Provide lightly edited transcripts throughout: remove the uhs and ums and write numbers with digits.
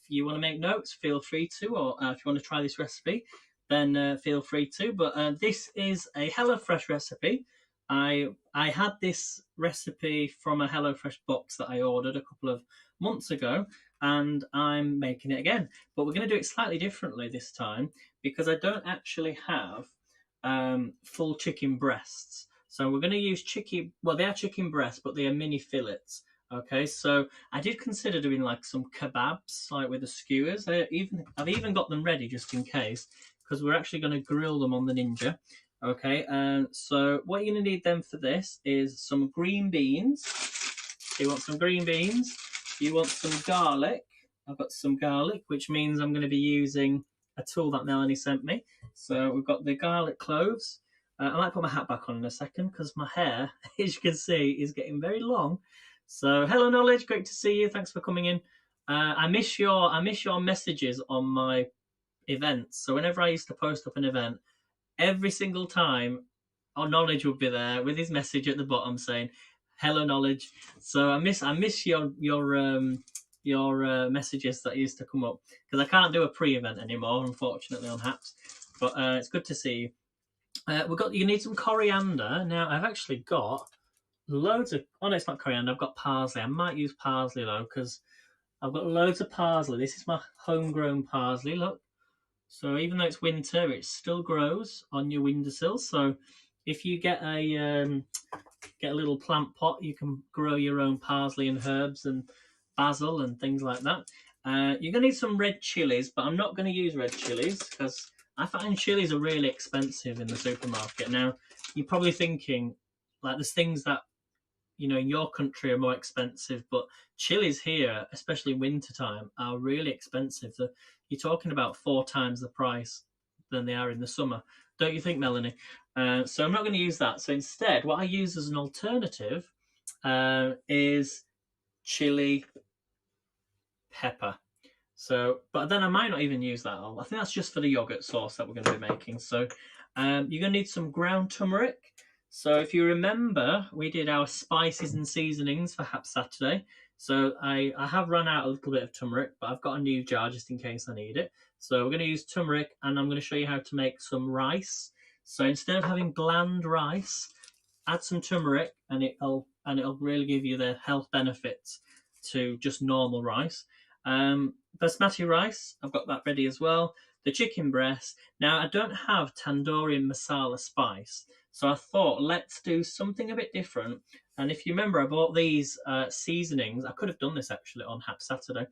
you want to make notes, feel free to, or if you want to try this recipe, then feel free to. But this is a HelloFresh recipe. I had this recipe from a HelloFresh box that I ordered a couple of months ago, and I'm making it again. But we're going to do it slightly differently this time because I don't actually have full chicken breasts. So we're going to use chicken. Well, they are chicken breasts, but they are mini fillets. Okay, so I did consider doing like some kebabs, like with the skewers. I've even got them ready just in case, because we're actually going to grill them on the Ninja. Okay, so what you're going to need then for this is some green beans. You want some green beans. You want some garlic. I've got some garlic, which means I'm going to be using a tool that Melanie sent me. So we've got the garlic cloves. I might put my hat back on in a second because my hair, as you can see, is getting very long. So hello, Knowledge. Great to see you. Thanks for coming in. I miss your messages on my events. So whenever I used to post up an event, every single time, our Knowledge would be there with his message at the bottom saying, "Hello, Knowledge." So I miss your messages that used to come up because I can't do a pre-event anymore, unfortunately, on Haps. But it's good to see you. You need some coriander. Now I've actually got loads of. Oh no, it's not coriander. I've got parsley. I might use parsley though because I've got loads of parsley. This is my homegrown parsley. Look. So even though it's winter, it still grows on your windowsill. So if you get a little plant pot, you can grow your own parsley and herbs and basil and things like that. You're going to need some red chilies, but I'm not going to use red chilies because I find chilies are really expensive in the supermarket. Now, you're probably thinking, like, there's things that, in your country are more expensive, but chilies here, especially wintertime, are really expensive. You're talking about 4 times the price than they are in the summer. Don't you think, Melanie? So I'm not going to use that. So instead, what I use as an alternative is chili pepper. So, but then I might not even use that. I think that's just for the yogurt sauce that we're going to be making. So you're going to need some ground turmeric. So if you remember, we did our spices and seasonings for Hap Saturday. So I have run out a little bit of turmeric, but I've got a new jar just in case I need it. So we're going to use turmeric, and I'm going to show you how to make some rice. So instead of having bland rice, add some turmeric, and it'll really give you the health benefits to just normal rice. Basmati rice, I've got that ready as well. The chicken breast. Now I don't have tandoori masala spice, so I thought let's do something a bit different. And if you remember, I bought these seasonings. I could have done this actually on Hap Saturday.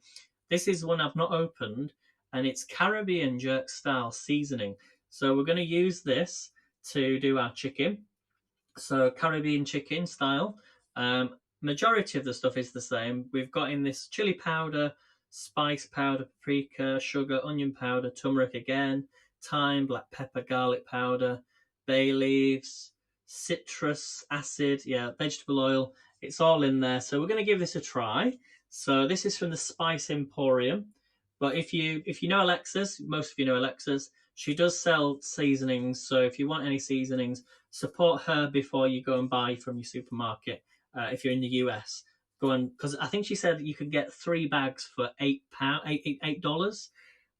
This is one I've not opened, and it's Caribbean jerk style seasoning. So we're going to use this to do our chicken. So Caribbean chicken style. Majority of the stuff is the same. We've got in this chili powder, spice powder, paprika, sugar, onion powder, turmeric again, thyme, black pepper, garlic powder, bay leaves, citrus acid, vegetable oil. It's all in there. So we're going to give this a try. So this is from the Spice Emporium. But if you know Alexis, most of you know Alexis, she does sell seasonings. So if you want any seasonings, support her before you go and buy from your supermarket. If you're in the US, go on, because I think she said you could get 3 bags for $8,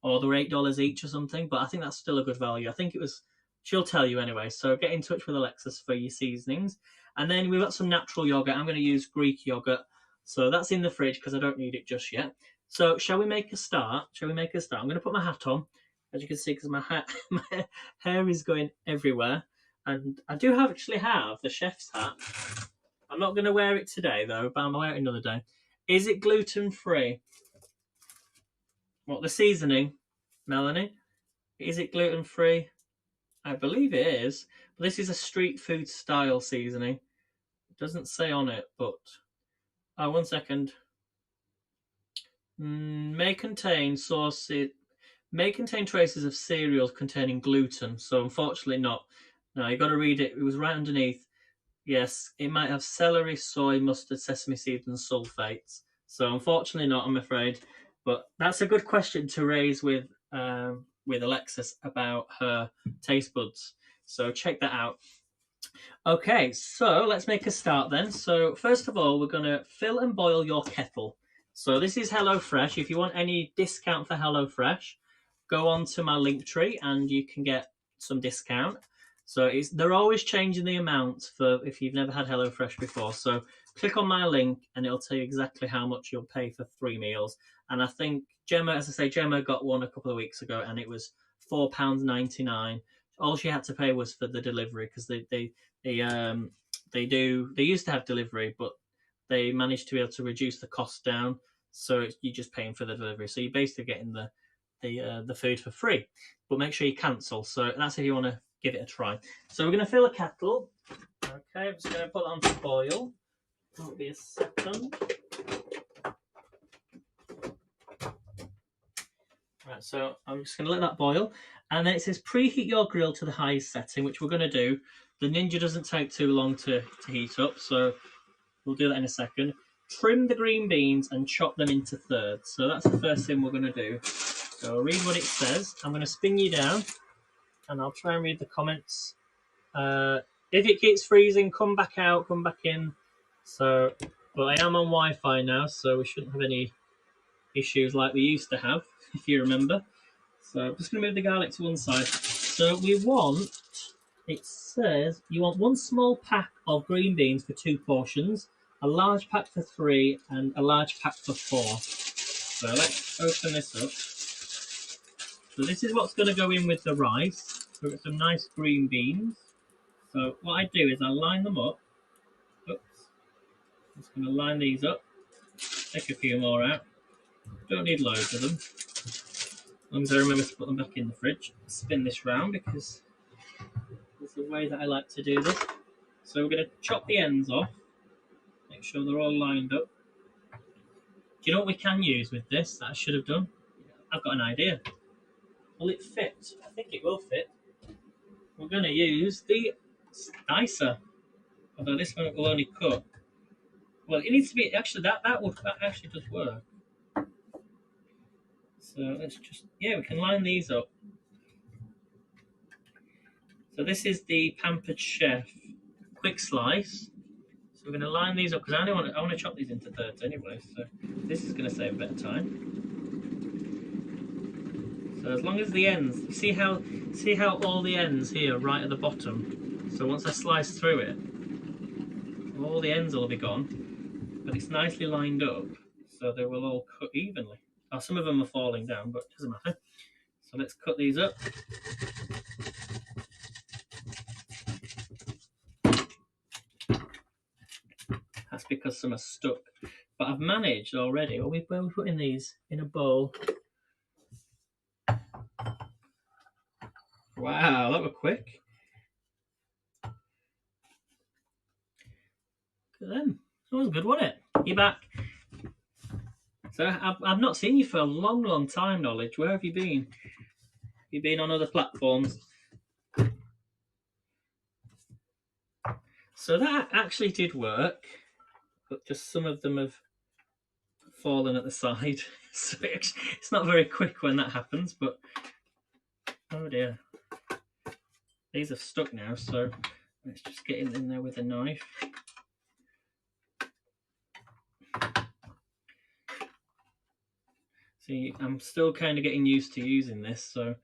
or they were $8 each or something. But I think that's still a good value. I think it was. She'll tell you anyway. So get in touch with Alexis for your seasonings. And then we've got some natural yogurt. I'm going to use Greek yogurt. So that's in the fridge because I don't need it just yet. So shall we make a start? I'm going to put my hat on, as you can see, because my hair is going everywhere. And I do actually have the chef's hat. I'm not going to wear it today, though, but I'll wear it another day. Is it gluten-free? What, the seasoning, Melanie? Is it gluten-free? I believe it is. But this is a street food style seasoning. It doesn't say on it, but... Oh, 1 second. May contain traces of cereals containing gluten. So unfortunately not. No, you got to read it. It was right underneath. Yes, it might have celery, soy, mustard, sesame seeds, and sulfates. So unfortunately not, I'm afraid. But that's a good question to raise with Alexis about her taste buds. So check that out. Okay, so let's make a start then. So first of all, we're going to fill and boil your kettle. So this is HelloFresh. If you want any discount for HelloFresh, go on to my link tree and you can get some discount. So they're always changing the amount for if you've never had HelloFresh before. So click on my link and it'll tell you exactly how much you'll pay for 3 meals. And I think Gemma, as I say, Gemma got one a couple of weeks ago and it was £4.99. All she had to pay was for the delivery because they used to have delivery, but they managed to be able to reduce the cost down. So you're just paying for the delivery. So you're basically getting the food for free, but make sure you cancel. So that's if you want to give it a try. So we're going to fill a kettle. Okay, I'm just going to put that on to boil. That'll be a second. Right, so I'm just going to let that boil. And then it says preheat your grill to the highest setting, which we're going to do. The Ninja doesn't take too long to heat up, so we'll do that in a second. Trim the green beans and chop them into thirds. So that's the first thing we're going to do. So I'll read what it says. I'm going to spin you down and I'll try and read the comments. If it keeps freezing, come back out, come back in. So, but I am on Wi-Fi now, so we shouldn't have any issues like we used to have, if you remember. So I'm just going to move the garlic to one side. So it says you want 1 small pack of green beans for 2 portions, a large pack for 3, and a large pack for 4. So let's open this up. So this is what's going to go in with the rice. So we've got some nice green beans. So what I do is I line them up. Oops. I'm just going to line these up. Take a few more out. Don't need loads of them. As long as I remember to put them back in the fridge. Spin this round because it's the way that I like to do this. So we're going to chop the ends off. Make sure they're all lined up. Do you know what we can use with this that I should have done? I've got an idea. Will it fit? I think it will fit. We're going to use the dicer. Although this one will only cut. Well, it needs to be actually that actually does work. So let's just we can line these up. So this is the Pampered Chef quick slice. So we're going to line these up because I want to chop these into thirds anyway. So this is going to save a bit of time. So as long as the ends, you see how all the ends here right at the bottom. So once I slice through it, all the ends will be gone, but it's nicely lined up, so they will all cut evenly. Oh, some of them are falling down, but it doesn't matter. So let's cut these up. That's because some are stuck. But I've managed already. We're putting these in a bowl. Wow, that was quick. Look at them. That was good, wasn't it? You're back. So I've not seen you for a long, long time, Knowledge. Where have you been? Have you been on other platforms? So that actually did work, but just some of them have fallen at the side. So it's not very quick when that happens, but oh dear. These have stuck now, so let's just get in there with a knife. See, I'm still kind of getting used to using this, so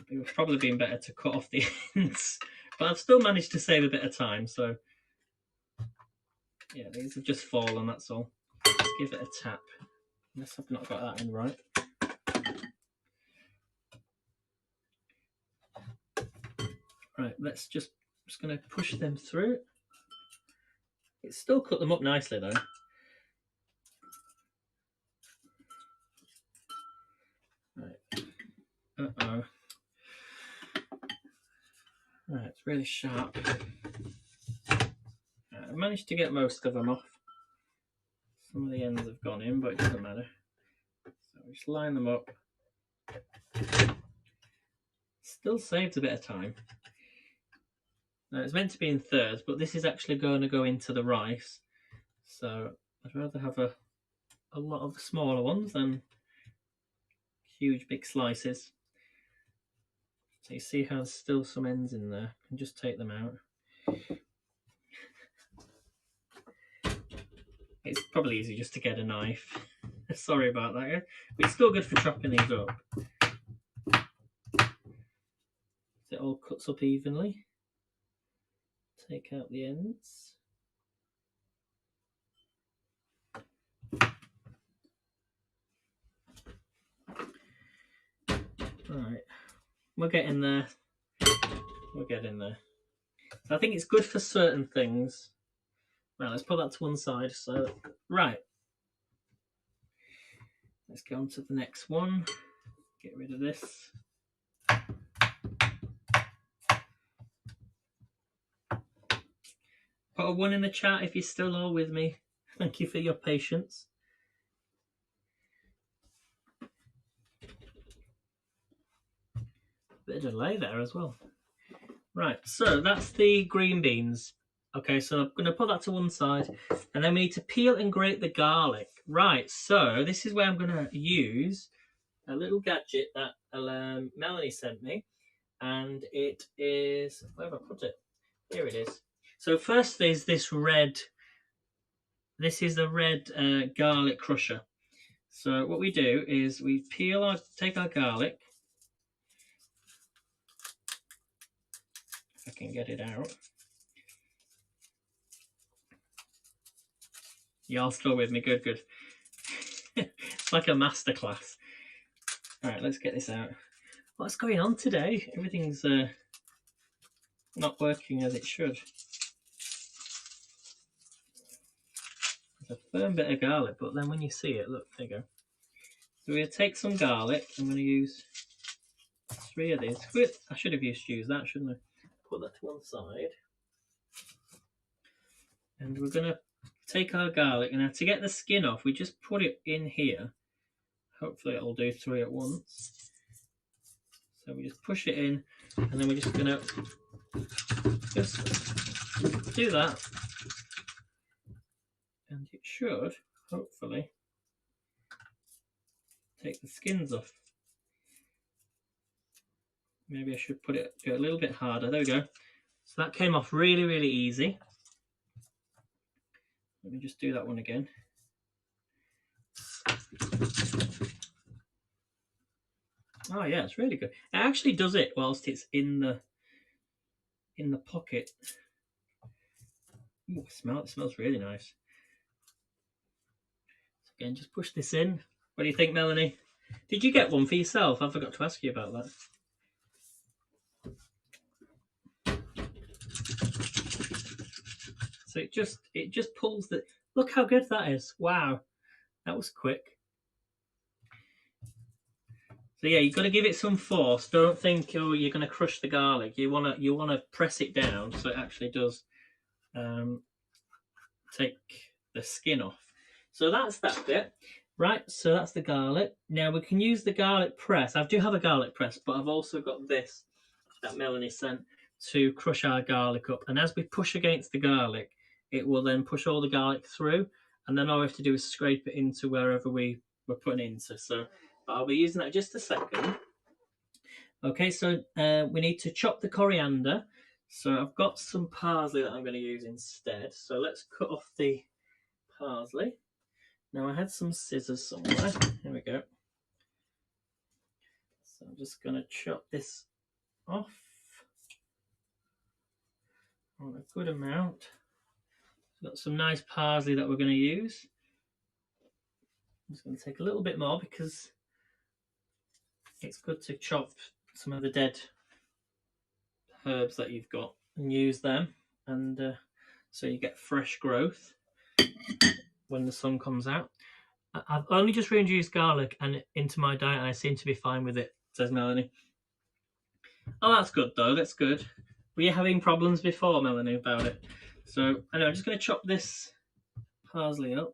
it would probably been better to cut off the ends. But I've still managed to save a bit of time, so yeah, these have just fallen, that's all. Let's give it a tap. Unless I've not got that in right. Right, let's just going to push them through. It's still cut them up nicely though. Right. Uh-oh. Right, it's really sharp. I managed to get most of them off. Some of the ends have gone in, but it doesn't matter. So just line them up. Still saves a bit of time. Now it's meant to be in thirds, but this is actually going to go into the rice. So I'd rather have a lot of the smaller ones than huge big slices. So you see how there's still some ends in there. You can just take them out. It's probably easy just to get a knife. Sorry about that. Yeah? But it's still good for chopping these up. It all cuts up evenly. Take out the ends. Right, we're getting there. We're getting there. So I think it's good for certain things. Right, let's put that to one side. So, right. Let's go on to the next one. Get rid of this. Put a 1 in the chat if you're still all with me. Thank you for your patience. Bit of delay there as well. Right, so that's the green beans. Okay, so I'm going to put that to one side. And then we need to peel and grate the garlic. Right, so this is where I'm going to use a little gadget that Melanie sent me. And it is... Where have I put it? Here it is. So first there's this red... This is the red garlic crusher. So what we do is we take our garlic. If I can get it out. Y'all still with me? Good, good. It's like a masterclass. All right, let's get this out. What's going on today? Everything's not working as it should. It's a firm bit of garlic, but then when you see it, look, there you go. So we're going to take some garlic. I'm going to use 3 of these. I should have used that, shouldn't I? Put that to one side. And we're going to take our garlic. And now to get the skin off, we just put it in here. Hopefully it'll do 3 at once. So we just push it in. And then we're just going to just do that. And it should, hopefully, take the skins off. Maybe I should do it a little bit harder. There we go. So that came off really, really easy. Let me just do that one again. Oh yeah, it's really good. It actually does it whilst it's in the pocket. Ooh, it smells really nice. So again, just push this in. What do you think, Melanie? Did you get one for yourself? I forgot to ask you about that. So it just pulls the... Look how good that is. Wow. That was quick. So yeah, you've got to give it some force. Don't think, oh, you're going to crush the garlic. You want to press it down so it actually does take the skin off. So that's that bit. Right, so that's the garlic. Now we can use the garlic press. I do have a garlic press, but I've also got this that Melanie sent to crush our garlic up. And as we push against the garlic, it will then push all the garlic through. And then all we have to do is scrape it into wherever we're putting it into. So I'll be using that in just a second. Okay, so we need to chop the coriander. So I've got some parsley that I'm going to use instead. So let's cut off the parsley. Now I had some scissors somewhere. Here we go. So I'm just going to chop this off on a good amount. Got some nice parsley that we're going to use. I'm just going to take a little bit more because it's good to chop some of the dead herbs that you've got and use them, and so you get fresh growth when the sun comes out. I've only just reintroduced garlic and into my diet and I seem to be fine with it, says Melanie. Oh, that's good though, that's good. Were you having problems before, Melanie, about it? So anyway, I'm just going to chop this parsley up.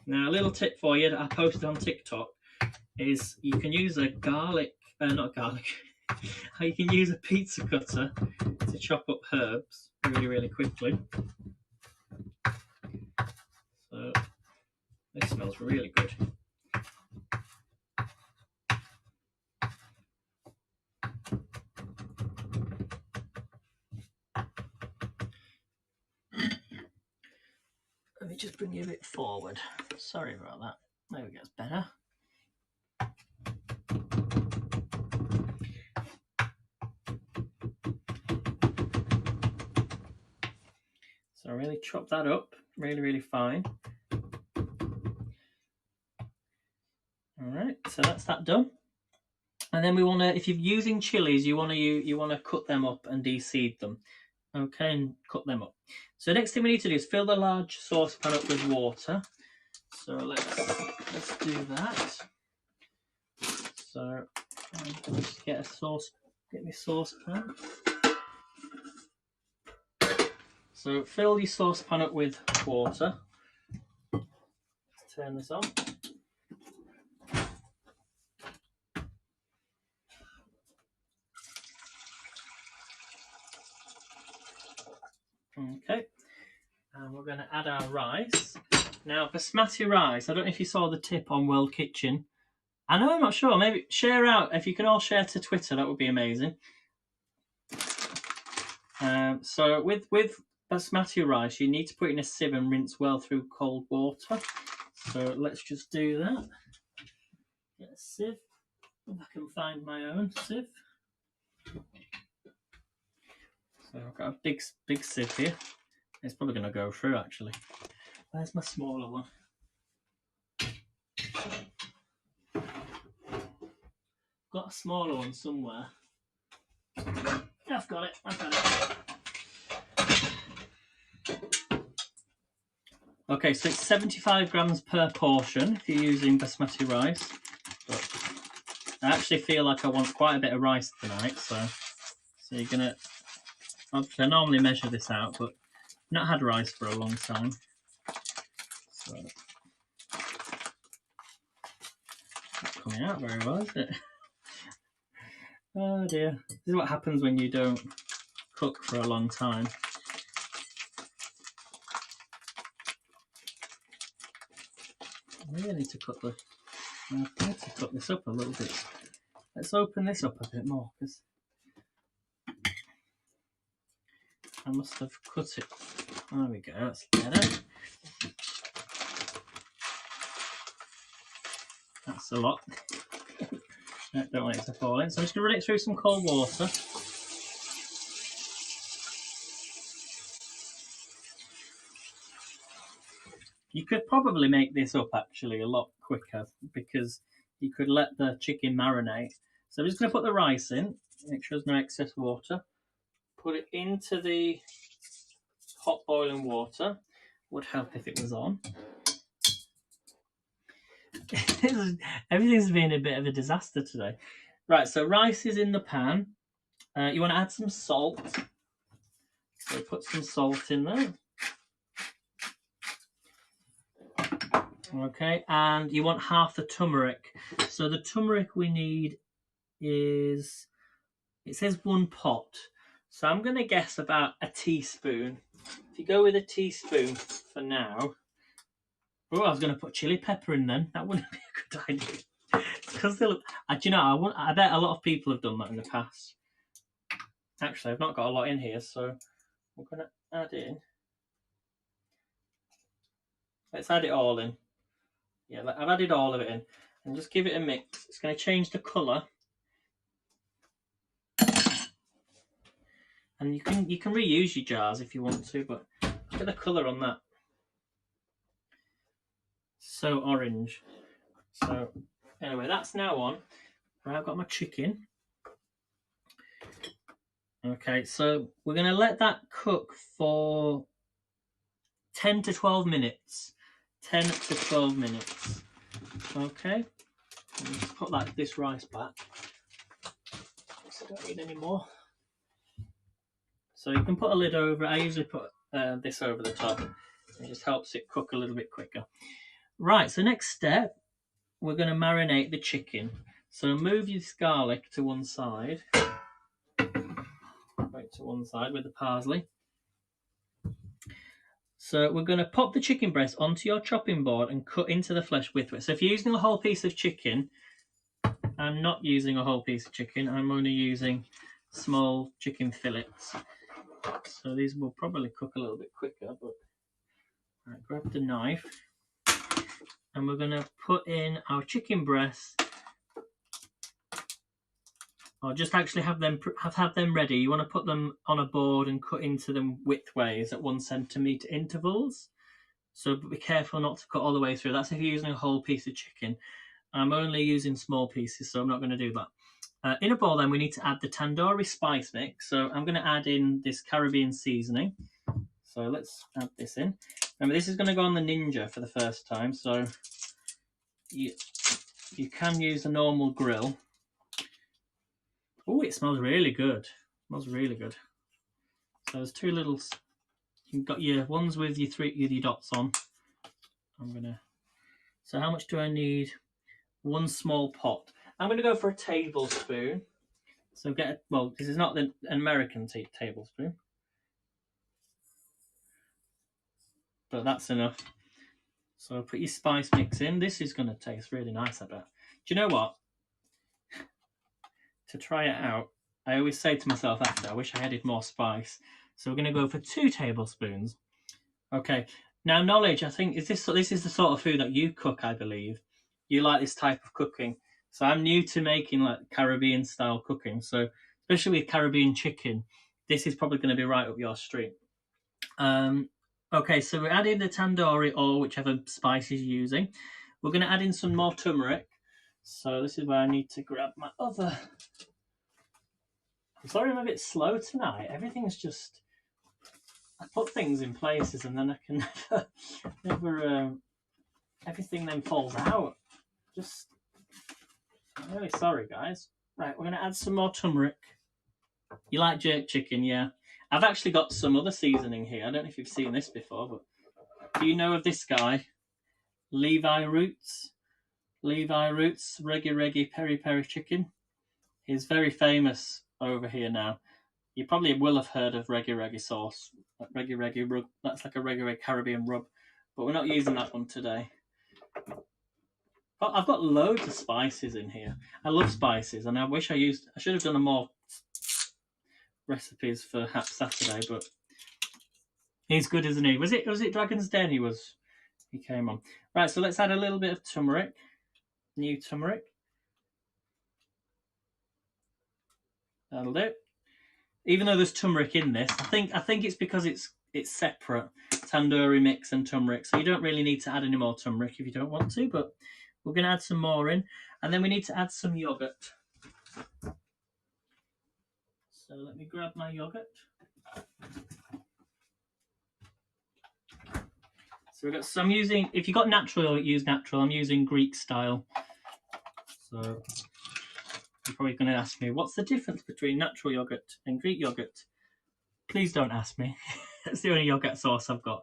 Now a little tip for you that I posted on TikTok is you can use a you can use a pizza cutter to chop up herbs really, really quickly. So this smells really good. Let me just bring you a bit forward. Sorry about that. There we go, it's better. So really chop that up, really fine. All right, so that's that done. And then we want to, if you're using chilies, you want to cut them up and de-seed them. Okay, and cut them up. So next thing we need to do is fill the large saucepan up with water. So let's do that. So just get my saucepan. So fill your saucepan up with water. Let's turn this on. Okay, and we're going to add our rice. Now, basmati rice, I don't know if you saw the tip on World Kitchen. I know, I'm not sure. Maybe share out. If you can all share to Twitter, that would be amazing. So with basmati rice, you need to put it in a sieve and rinse well through cold water. So let's just do that. Get a sieve. If I can find my own sieve. So I've got a big sieve here. It's probably going to go through, actually. Where's my smaller one? Got a smaller one somewhere. I've got it. Okay, so it's 75 grams per portion if you're using basmati rice. But I actually feel like I want quite a bit of rice tonight, so you're gonna. Obviously, I normally measure this out, but I've not had rice for a long time. So not coming out very well, is it? Oh dear. This is what happens when you don't cook for a long time. I need to cut this up a little bit. Let's open this up a bit more, because I must have cut it. There we go, that's better. That's a lot. I don't want it to fall in. So I'm just going to run it through some cold water. You could probably make this up actually a lot quicker, because you could let the chicken marinate. So I'm just going to put the rice in, make sure there's no excess water. Put it into the hot boiling water. Would help if it was on. Everything's been a bit of a disaster today. Right, so rice is in the pan. You want to add some salt. So put some salt in there. Okay, and you want half the turmeric. So the turmeric we need is, it says 1 pot. So I'm going to guess about a teaspoon. If you go with a teaspoon for now. Oh, I was going to put chili pepper in then. That wouldn't be a good idea. Because they look. Do you know? I bet a lot of people have done that in the past. Actually, I've not got a lot in here, so we're going to add in. Let's add it all in. Yeah, I've added all of it in, and just give it a mix. It's going to change the colour, and you can reuse your jars if you want to, but look at the colour on that. So orange. So anyway, that's now on. Right, I've got my chicken. Okay, so we're going to let that cook for 10 to 12 minutes. 10 to 12 minutes. Okay, let's put this rice back. So I don't need any more. So you can put a lid over it. I usually put this over the top. It just helps it cook a little bit quicker. Right, so next step, we're going to marinate the chicken. So move your garlic to one side. Right to one side with the parsley. So we're going to pop the chicken breast onto your chopping board and cut into the flesh with it. So if you're using a whole piece of chicken, I'm not using a whole piece of chicken. I'm only using small chicken fillets. So these will probably cook a little bit quicker, but Right, grab the knife, and we're going to put in our chicken breasts. Or just actually have them ready. You want to put them on a board and cut into them widthways at 1 centimetre intervals. So be careful not to cut all the way through. That's if you're using a whole piece of chicken. I'm only using small pieces, so I'm not going to do that. In a bowl, then, we need to add the tandoori spice mix. So I'm going to add in this Caribbean seasoning. So let's add this in. Remember, this is going to go on the Ninja for the first time. So you can use a normal grill. Oh, it smells really good. It smells really good. So there's two little. You've got your ones with your dots on. I'm gonna. So how much do I need? 1 small pot. I'm gonna go for a tablespoon. So this is not the American tablespoon, but that's enough. So put your spice mix in. This is gonna taste really nice, I bet. Do you know what? To try it out, I always say to myself after, I wish I added more spice. So we're going to go for 2 tablespoons. Okay. Now, Knowledge, I think this is the sort of food that you cook, I believe. You like this type of cooking. So I'm new to making like Caribbean style cooking. So especially with Caribbean chicken, this is probably going to be right up your street. Okay, so we're adding the tandoori or whichever spice you're using. We're going to add in some more turmeric. So this is where I need to grab my other. I'm sorry I'm a bit slow tonight. Everything's just. I put things in places and then I can never. Everything then falls out. I'm really sorry, guys. Right, we're going to add some more turmeric. You like jerk chicken, yeah? I've actually got some other seasoning here. I don't know if you've seen this before, but do you know of this guy? Levi Roots, Reggae Peri Peri Chicken. He's very famous over here now. You probably will have heard of Reggae sauce. Reggae rub. That's like a Reggae Caribbean rub. But we're not using that one today. But I've got loads of spices in here. I love spices, and I should have done more recipes for Hap Saturday, but he's good, isn't he? Was it Dragon's Den he came on. Right, so let's add a little bit of turmeric. New turmeric. That'll do. Even though there's turmeric in this, I think it's because it's separate, tandoori mix and turmeric. So you don't really need to add any more turmeric if you don't want to, but we're going to add some more in. And then we need to add some yogurt. So let me grab my yogurt. So we've got some using, if you've got natural yogurt, use natural. I'm using Greek style. So you're probably going to ask me, what's the difference between natural yogurt and Greek yogurt? Please don't ask me. That's the only yogurt sauce I've got.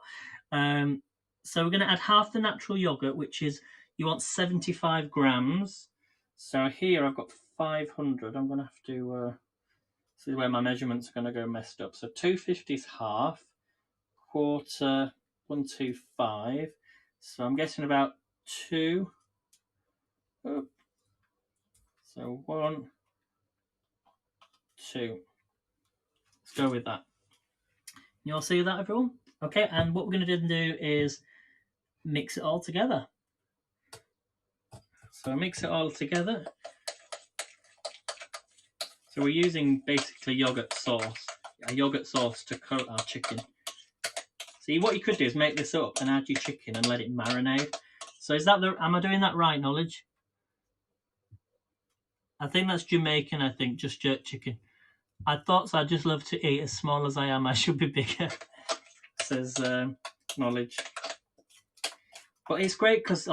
So we're going to add half the natural yogurt, which is, you want 75 grams. So here I've got 500. I'm going to have to, this is where my measurements are going to go messed up. So 250 is half, quarter, 125. So I'm guessing about 2. Oh. So 1, 2. Let's go with that. You all see that, everyone? Okay, and what we're going to do is mix it all together. So mix it all together. So we're using basically yogurt sauce to coat our chicken. See, what you could do is make this up and add your chicken and let it marinate. So am I doing that right, Knowledge? I think that's Jamaican, just jerk chicken. I thought so. I just love to eat. As small as I am, I should be bigger, says Knowledge. But it's great because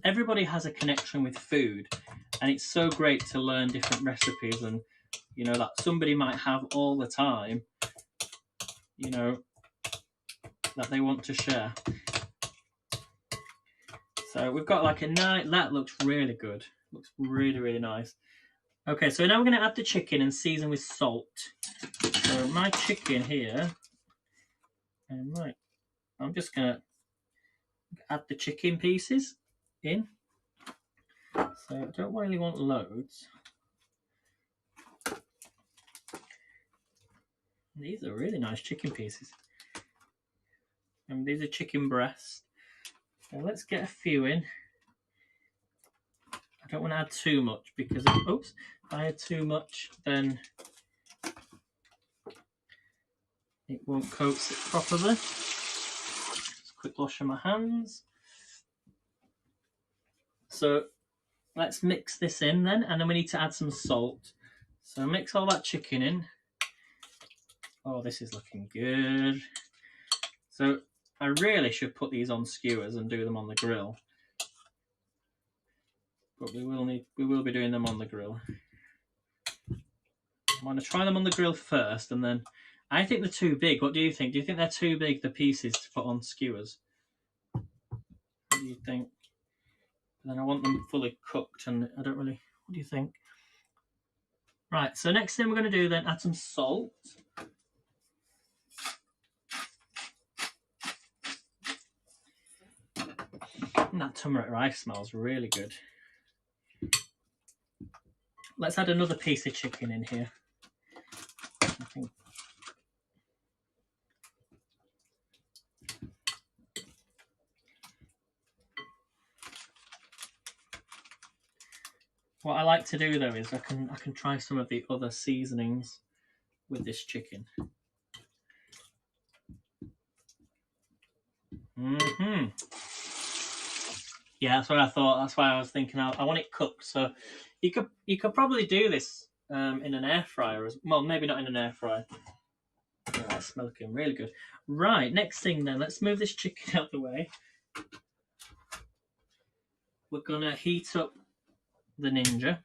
everybody has a connection with food, and it's so great to learn different recipes and that somebody might have all the time, that they want to share. So we've got like a nice, that looks really good. Looks really, really nice. Okay, so now we're going to add the chicken and season with salt. So my chicken here, and I'm just going to add the chicken pieces in. So I don't really want loads. These are really nice chicken pieces. And these are chicken breasts. So let's get a few in. I don't want to add too much because if I add too much, then it won't coat it properly. Just a quick wash of my hands. So let's mix this in then, and then we need to add some salt. So mix all that chicken in. Oh, this is looking good. So I really should put these on skewers and do them on the grill. But we will be doing them on the grill. I'm going to try them on the grill first, and then I think they're too big. What do you think? Do you think they're too big, the pieces, to put on skewers? What do you think? And then I want them fully cooked, and I don't really... What do you think? Right, so next thing we're going to do then, add some salt. And that turmeric rice smells really good. Let's add another piece of chicken in here. I think. What I like to do though is I can try some of the other seasonings with this chicken. Yeah, that's what I thought. That's why I was thinking I want it cooked. So you could probably do this in an air fryer as well. Maybe not in an air fryer. Oh, that's smelling really good. Right, next thing then, let's move this chicken out of the way. We're gonna heat up the Ninja.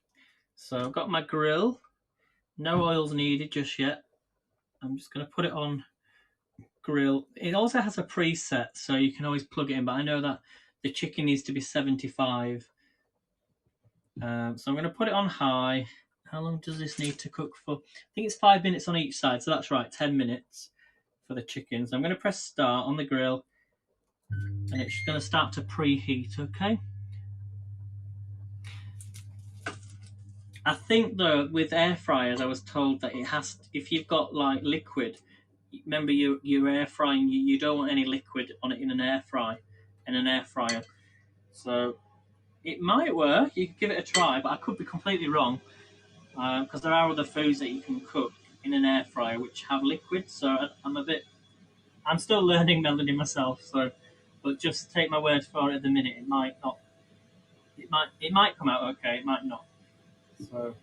So I've got my grill. No oil's needed just yet. I'm just gonna put it on grill. It also has a preset, so you can always plug it in. But I know that the chicken needs to be 75. So I'm going to put it on high. How long does this need to cook for? I think it's 5 minutes on each side, so that's right, 10 minutes for the chicken. So I'm going to press start on the grill, and it's going to start to preheat, okay? I think though, with air fryers, I was told that it has, if you've got like liquid, remember you're air frying, you don't want any liquid on it in an air fryer. So it might work. You could give it a try, but I could be completely wrong because there are other foods that you can cook in an air fryer which have liquid. So I'm still learning Melody myself. So, but just take my word for it. At the minute, it might not. It might come out okay. It might not. So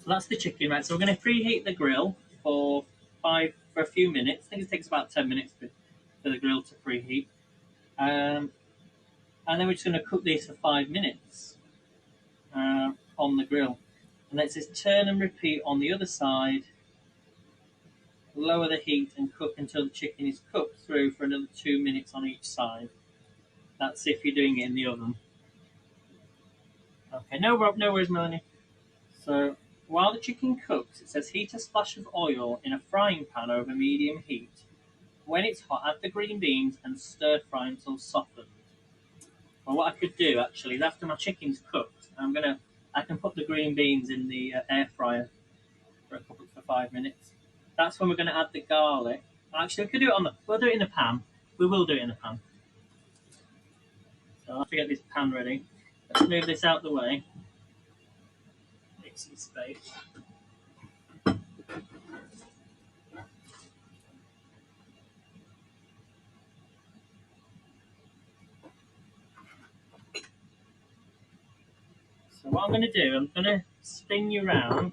that's the chicken, right? So we're going to preheat the grill for a few minutes. I think it takes about 10 minutes for the grill to preheat. And then we're just going to cook these for 5 minutes on the grill. And let's just turn and repeat on the other side. Lower the heat and cook until the chicken is cooked through for another 2 minutes on each side. That's if you're doing it in the oven. Okay, no worries, Melanie. So while the chicken cooks, it says heat a splash of oil in a frying pan over medium heat. When it's hot, add the green beans and stir fry until softened. Well, what I could do actually is after my chicken's cooked, I can put the green beans in the air fryer for 5 minutes. That's when we're going to add the garlic. Actually, we'll do it in the pan. We will do it in the pan. So I'll have to get this pan ready. Let's move this out the way. Make some space. So what I'm going to do, I'm going to spin you around.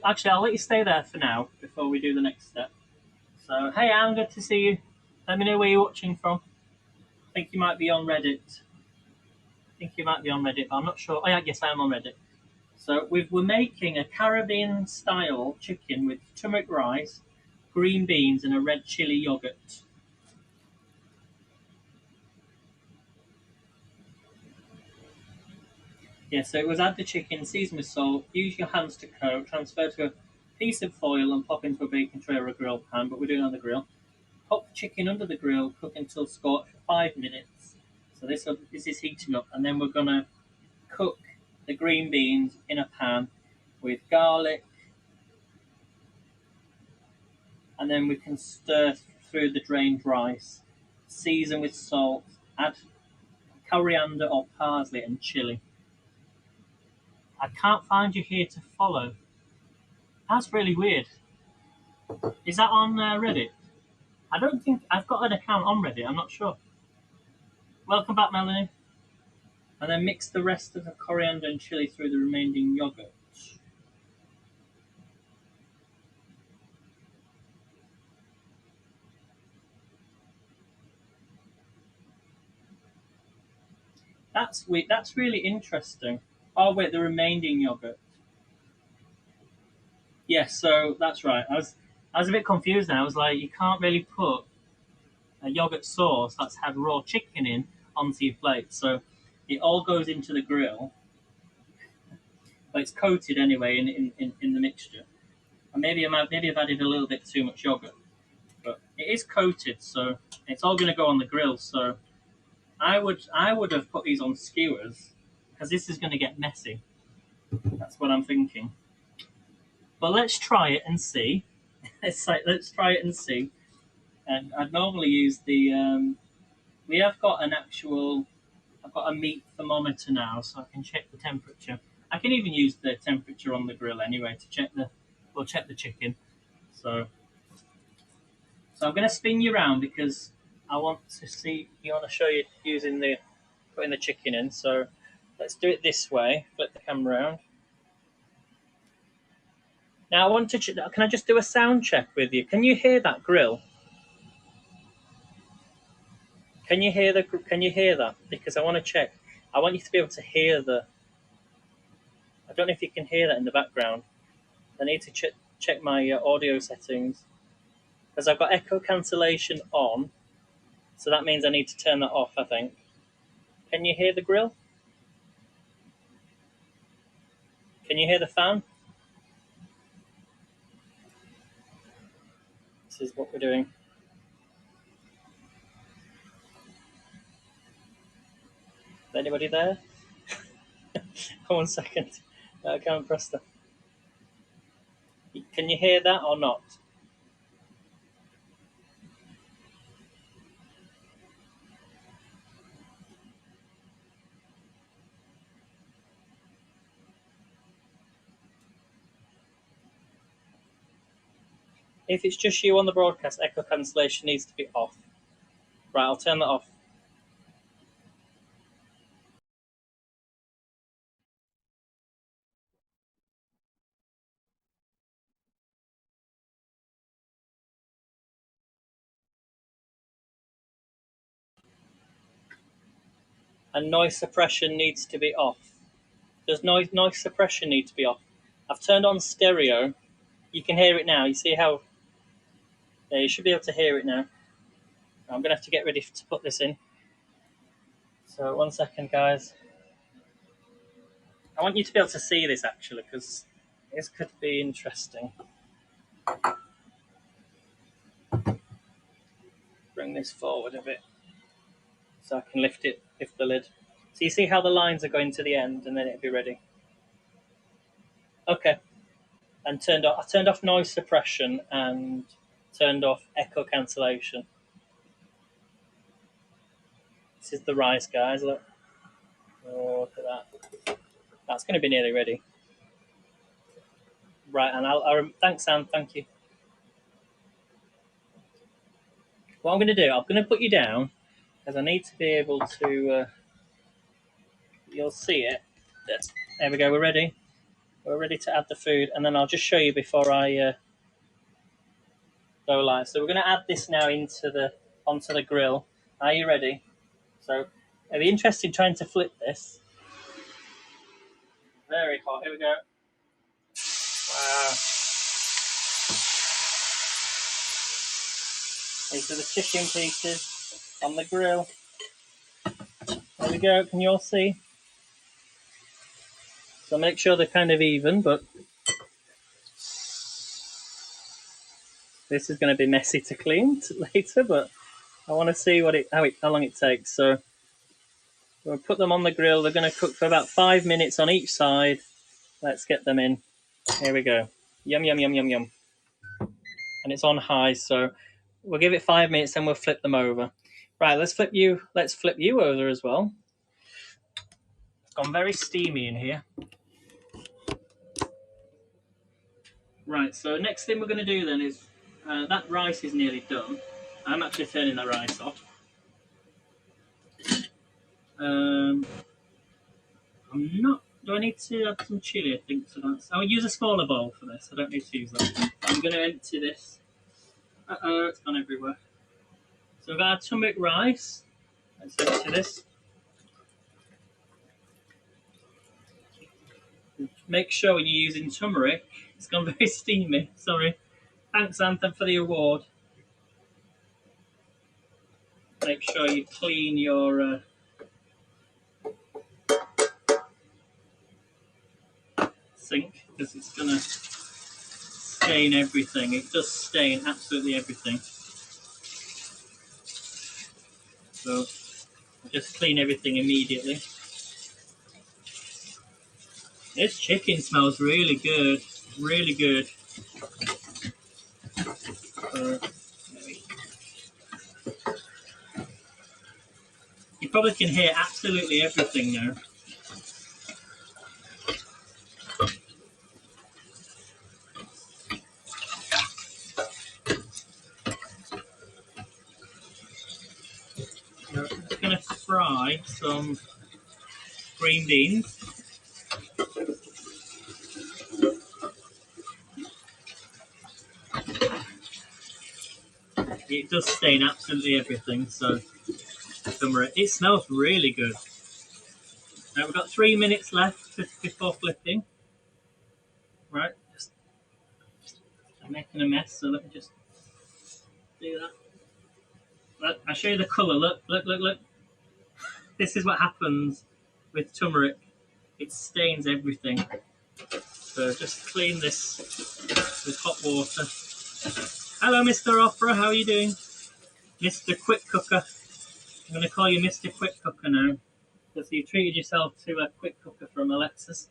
Actually, I'll let you stay there for now before we do the next step. So, hey Anne, good to see you. Let me know where you're watching from. I think you might be on Reddit. But I'm not sure. Oh, yeah, yes, I am on Reddit. So we're making a Caribbean style chicken with turmeric rice, green beans, and a red chili yogurt. Yeah, so it was add the chicken, season with salt, use your hands to coat, transfer to a piece of foil and pop into a baking tray or a grill pan, but we're doing it on the grill. Pop the chicken under the grill, cook until scorched for 5 minutes. So this is heating up, and then we're going to cook the green beans in a pan with garlic and then we can stir through the drained rice. Season with salt. Add coriander or parsley and chilli. I can't find you here to follow. That's really weird. Is that on Reddit? I don't think I've got an account on Reddit. I'm not sure. Welcome back, Melanie. And then mix the rest of the coriander and chili through the remaining yogurt. That's weird. That's really interesting. Oh wait, the remaining yogurt. Yes, so that's right. I was a bit confused now. I was like, you can't really put a yogurt sauce that's had raw chicken in onto your plate. So it all goes into the grill, but it's coated anyway in the mixture. And maybe I've added a little bit too much yogurt, but it is coated, so it's all going to go on the grill. So I would have put these on skewers because this is going to get messy. That's what I'm thinking. But let's try it and see. Let's try it and see. And I'd normally use the. We have got an actual. I've got a meat thermometer now, so I can check the temperature. I can even use the temperature on the grill anyway to check the. We'll check the chicken. So I'm going to spin you around because I want to see. You want to show you using the putting the chicken in. So let's do it this way. Flip the camera around. Now I want to. Can I just do a sound check with you? Can you hear that grill? Can you hear that? Because I want to check. I want you to be able to hear the. I don't know if you can hear that in the background. I need to check my audio settings because I've got echo cancellation on, so that means I need to turn that off. I think. Can you hear the grill? Can you hear the fan? This is what we're doing. Is anybody there? 1 second. I can't press that. Can you hear that or not? If it's just you on the broadcast, echo cancellation needs to be off. Right, I'll turn that off. And noise suppression needs to be off. Does noise suppression need to be off? I've turned on stereo. You can hear it now. You see how? Yeah, you should be able to hear it now. I'm going to have to get ready to put this in. So 1 second, guys. I want you to be able to see this actually because this could be interesting. Bring this forward a bit so I can lift the lid. So you see how the lines are going to the end and then it'll be ready. Okay. And I turned off noise suppression and turned off echo cancellation. This is the rice, guys. Look. Oh, look at that. That's going to be nearly ready. Right, and thanks, Sam. Thank you. What I'm going to do, I'm going to put you down because I need to be able to. You'll see it. There we go. We're ready. We're ready to add the food, and then I'll just show you before I go live. So we're going to add this now onto the grill. Are you ready? So it'll be interesting trying to flip this. Very hot. Here we go. Wow. These are the chicken pieces on the grill. There we go. Can you all see? So make sure they're kind of even, but this is going to be messy to clean later, but I want to see how long it takes. So we'll put them on the grill. They're going to cook for about 5 minutes on each side. Let's get them in. Here we go. Yum, yum, yum, yum, yum. and it's on high, so we'll give it 5 minutes and we'll flip them over. Right, let's flip you over as well. It's gone very steamy in here. Right, so next thing we're going to do then is that rice is nearly done. I'm actually turning the rice off. I'm not. Do I need to add some chilli? I think so. I'll use a smaller bowl for this. I don't need to use that. I'm going to empty this. It's gone everywhere. So we've got our turmeric rice. Let's empty this. Make sure when you're using turmeric, it's gone very steamy. Sorry. Thanks, Anthem, for the award. Make sure you clean your sink, because it's going to stain everything. It does stain absolutely everything. So just clean everything immediately. This chicken smells really good. Really good. You probably can hear absolutely everything now. I'm just going to fry some green beans. It does stain absolutely everything, so it smells really good. Now we've got 3 minutes left before flipping. Right, I'm making a mess, so let me just do that. Look, I'll show you the colour. Look. This is what happens with turmeric. It stains everything. So just clean this with hot water. Hello, Mr. Opera. How are you doing? Mr. Quick Cooker. I'm going to call you Mr. Quick Cooker now, because you treated yourself to a quick cooker from Alexis.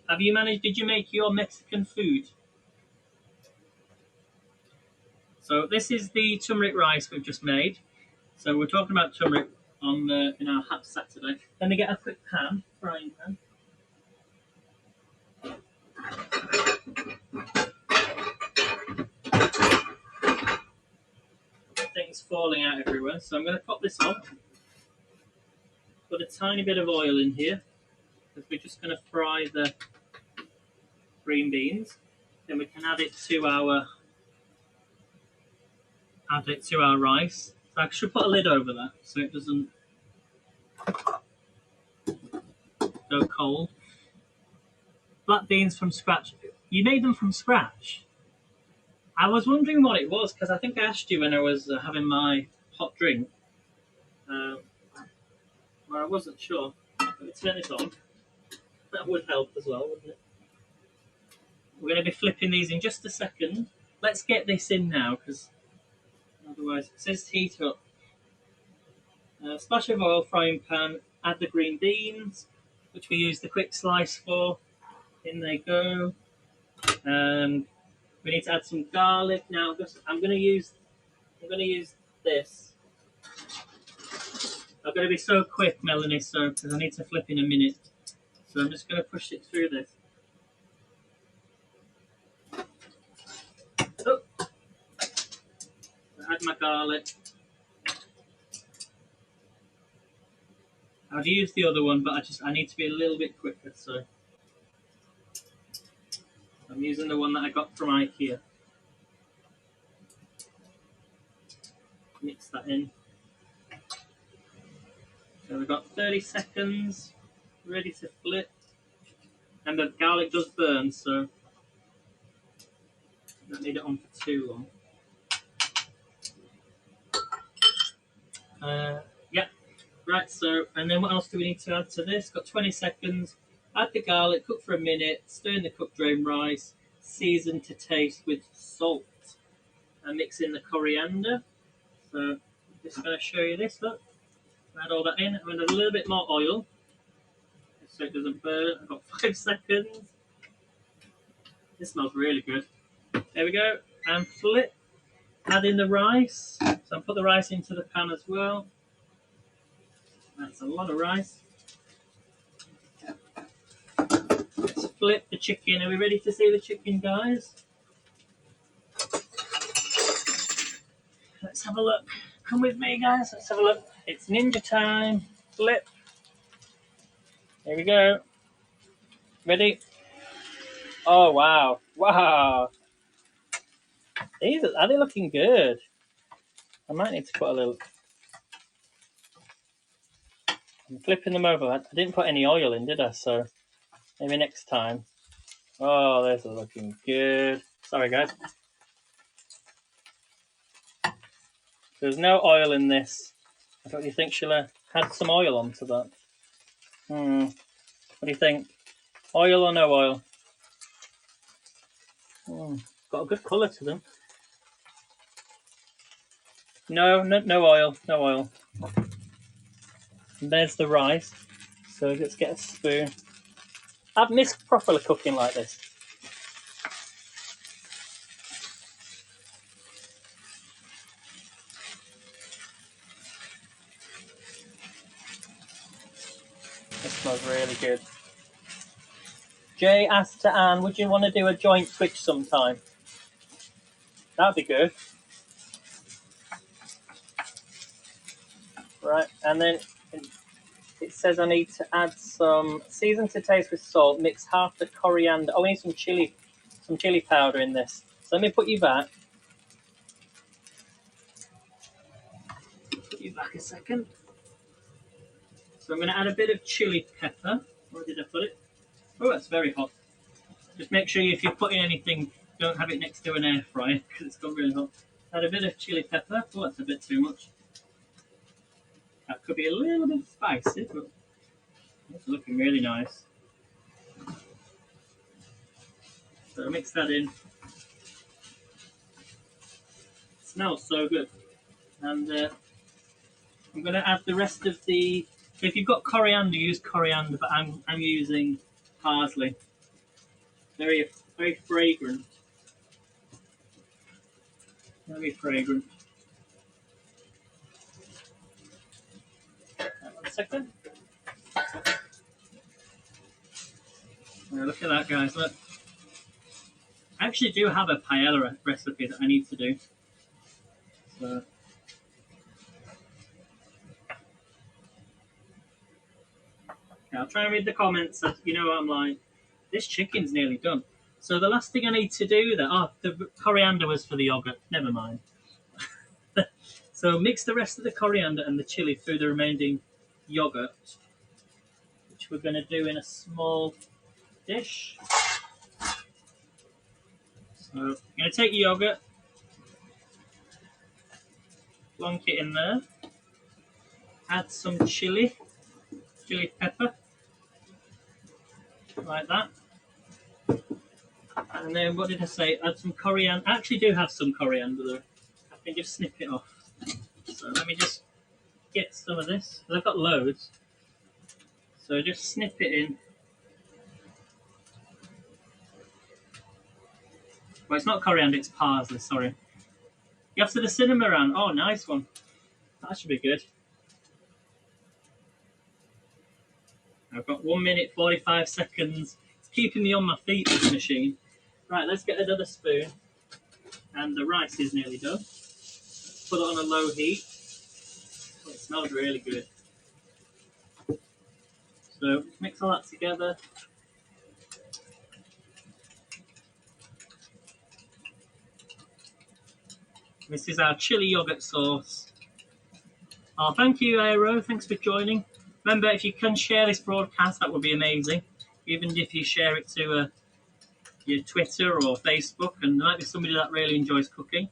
Did you make your Mexican food? So this is the turmeric rice we've just made. So we're talking about turmeric in our Hap Saturday. Let me get a quick frying pan. Things falling out everywhere. So I'm going to pop this on. Put a tiny bit of oil in here, because we're just going to fry the green beans. Then we can add it to our rice. So I should put a lid over that so it doesn't go cold. Black beans from scratch. You made them from scratch? I was wondering what it was, because I think I asked you when I was having my hot drink. Well, I wasn't sure. Let me turn it on. That would help as well, wouldn't it? We're going to be flipping these in just a second. Let's get this in now, because otherwise it says heat up. Splash of oil, frying pan, add the green beans, which we use the quick slice for. In they go. And we need to add some garlic. Now I'm going to use this. I'm going to be so quick, Melanie, because I need to flip in a minute. So I'm just going to push it through this. Oh. Add my garlic. I've used the other one, but I need to be a little bit quicker, so I'm using the one that I got from IKEA. Mix that in. So we've got 30 seconds, ready to flip. And the garlic does burn, so don't need it on for too long. Yeah, right, so, and then what else do we need to add to this? Got 20 seconds. Add the garlic, cook for a minute, stir in the cooked drained rice, season to taste with salt. And mix in the coriander. So I'm just going to show you this, look. Add all that in. I'm going to add a little bit more oil, so it doesn't burn. I've got 5 seconds. This smells really good. There we go. And flip. Add in the rice. So I'll put the rice into the pan as well. That's a lot of rice. Let's flip the chicken. Are we ready to see the chicken, guys? Let's have a look. Come with me, guys. Let's have a look. It's ninja time. Flip. Here we go. Ready? Oh, wow. Wow. These are they looking good? I might need to put a little... I'm flipping them over. I didn't put any oil in, did I? So maybe next time. Oh, those are looking good. Sorry, guys. There's no oil in this. What do you think, Sheila? Add some oil onto that. What do you think? Oil or no oil? Got a good colour to them. No oil. No oil. And there's the rice. So let's get a spoon. I've missed properly cooking like this. This smells really good. Jay asked to Anne, would you want to do a joint Twitch sometime? That'd be good. Right, and then it says I need to add some season to taste with salt, mix half the coriander. Oh, we need some chili powder in this. So let me put you back. Put you back a second. So I'm going to add a bit of chili pepper. Where did I put it? Oh, that's very hot. Just make sure if you're putting anything, don't have it next to an air fryer because it's got really hot. Add a bit of chili pepper. Oh, that's a bit too much. That could be a little bit spicy, but it's looking really nice. So mix that in. It smells so good. And I'm going to add the rest of the... If you've got coriander, use coriander, but I'm using parsley. Very fragrant. Very fragrant. One second. Now look at that, guys. Look. I actually do have a paella recipe that I need to do. So. Okay, I'll try and read the comments. You know what I'm like. This chicken's nearly done. So the last thing I need to do there... Oh, the coriander was for the yogurt. Never mind. So mix the rest of the coriander and the chili through the remaining yogurt, which we're going to do in a small dish. So I'm going to take your yogurt, plonk it in there, add some chili pepper, like that. And then what did I say? Add some coriander. I actually do have some coriander though. I can just snip it off. So let me just get some of this. I've got loads. So just snip it in. Well, it's not coriander, it's parsley, sorry. You have to the cinnamon. Oh, nice one. That should be good. I've got 1 minute, 45 seconds. It's keeping me on my feet, this machine. Right, let's get another spoon. And the rice is nearly done. Put it on a low heat. Oh, it smells really good. So mix all that together. This is our chili yogurt sauce. Oh, thank you, Aero. Thanks for joining. Remember, if you can share this broadcast, that would be amazing. Even if you share it to your Twitter or Facebook, and there might be somebody that really enjoys cooking.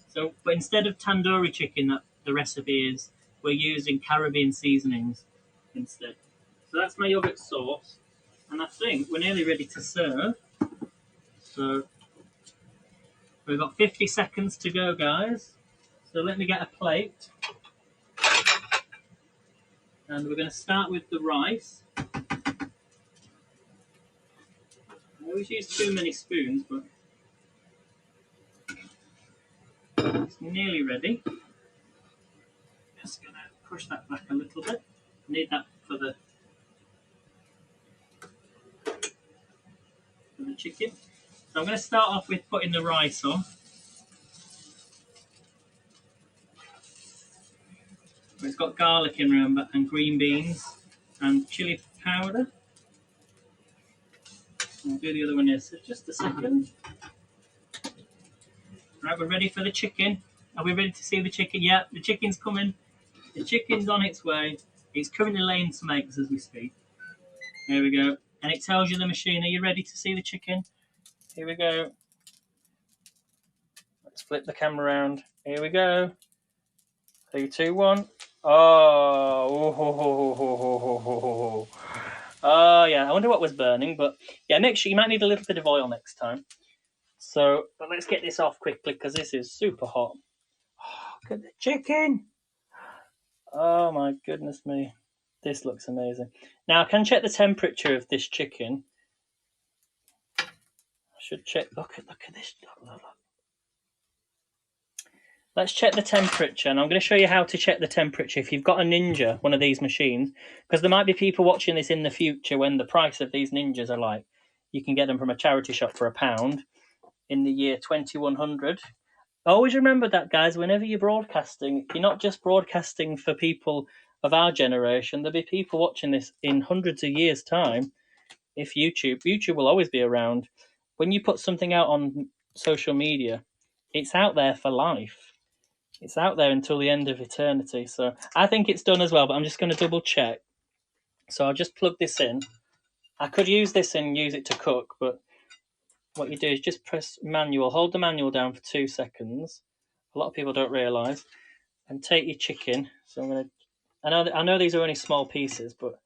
So, but instead of tandoori chicken, that the recipe is, we're using Caribbean seasonings instead. So that's my yogurt sauce, and I think we're nearly ready to serve. So we've got 50 seconds to go, guys. So let me get a plate. And we're going to start with the rice. I always use too many spoons, but It's nearly ready. Just going to push that back a little bit. I need that for the chicken. So I'm going to start off with putting the rice on. It's got garlic in, remember, and green beans and chili powder. I'll do the other one here, so just a second. Right, we're ready for the chicken. Are we ready to see the chicken? Yeah, the chicken's coming. The chicken's on its way. It's currently laying some eggs as we speak. There we go. And it tells you the machine. Are you ready to see the chicken? Here we go. Let's flip the camera around. Here we go. 3, 2, 1. Oh, oh yeah. I wonder what was burning, but yeah, make sure you might need a little bit of oil next time. So, but let's get this off quickly because this is super hot. Oh, look at the chicken. Oh my goodness me. This looks amazing. Now I can check the temperature of this chicken. I should check. Look at this. Look. Let's check the temperature, and I'm going to show you how to check the temperature if you've got a Ninja, one of these machines, because there might be people watching this in the future when the price of these Ninjas are like, you can get them from a charity shop for £1 in the year 2100. Always remember that, guys, whenever you're broadcasting, you're not just broadcasting for people of our generation. There'll be people watching this in hundreds of years' time. If YouTube will always be around. When you put something out on social media, it's out there for life. It's out there until the end of eternity. So I think it's done as well, but I'm just going to double check. So I'll just plug this in. I could use this and use it to cook, but what you do is just press manual, hold the manual down for 2 seconds. A lot of people don't realise. And take your chicken. So I'm going to. I know these are only small pieces, but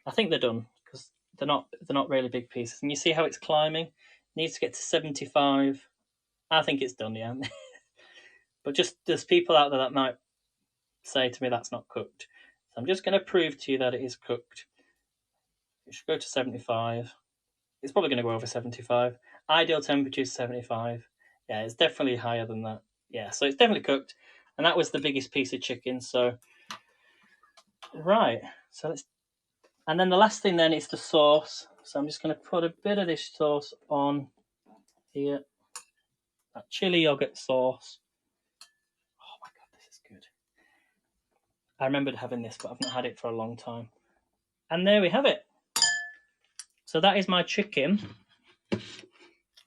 I think they're done because they're not really big pieces. And you see how it's climbing. It needs to get to 75. I think it's done, yeah. But just there's people out there that might say to me that's not cooked. So I'm just going to prove to you that it is cooked. It should go to 75. It's probably going to go over 75. Ideal temperature is 75. Yeah, it's definitely higher than that. Yeah, so it's definitely cooked. And that was the biggest piece of chicken. So, right. So let's. And then the last thing then is the sauce. So I'm just going to put a bit of this sauce on here. That chili yogurt sauce. Oh my God, this is good. I remembered having this, but I've not had it for a long time. And there we have it. So that is my chicken.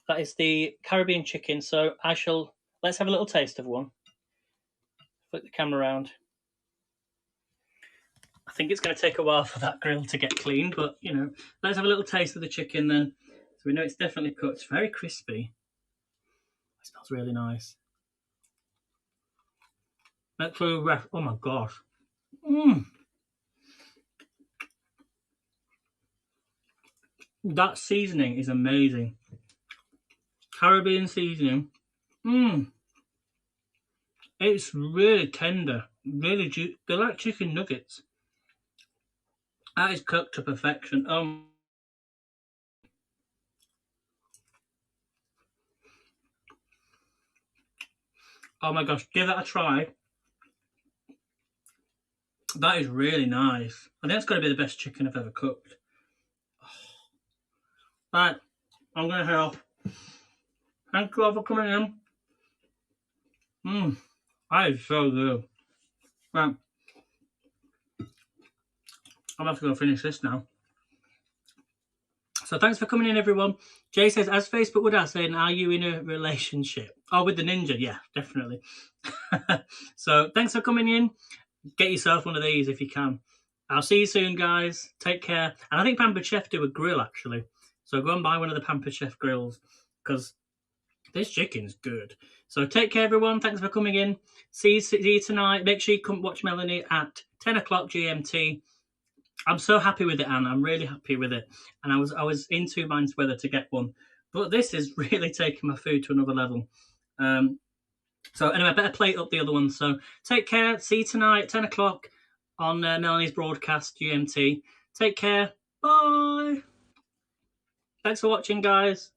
That is the Caribbean chicken. So let's have a little taste of one. Flip the camera around. I think it's going to take a while for that grill to get clean, but let's have a little taste of the chicken then. So we know it's definitely cooked. It's very crispy. It smells really nice. Oh my gosh. That seasoning is amazing. Caribbean seasoning. It's really tender. Really juicy. They're like chicken nuggets. That is cooked to perfection. Oh my gosh, give that a try. That is really nice. I think it's going to be the best chicken I've ever cooked. Right, I'm going to head off. Thank you all for coming in. That is so good. Right, I'm going to have to go finish this now. So thanks for coming in, everyone. Jay says, as Facebook would ask, saying, are you in a relationship? Oh, with the Ninja? Yeah, definitely. So thanks for coming in. Get yourself one of these if you can. I'll see you soon, guys. Take care. And I think Pampered Chef do a grill, actually. So go and buy one of the Pampered Chef grills because this chicken's good. So take care, everyone. Thanks for coming in. See you tonight. Make sure you come watch Melanie at 10 o'clock GMT. I'm so happy with it, Anne. I'm really happy with it. And I was in two minds whether to get one. But this is really taking my food to another level. So anyway, I better plate up the other one. So take care. See you tonight, 10 o'clock on Melanie's broadcast, GMT. Take care. Bye. Thanks for watching, guys.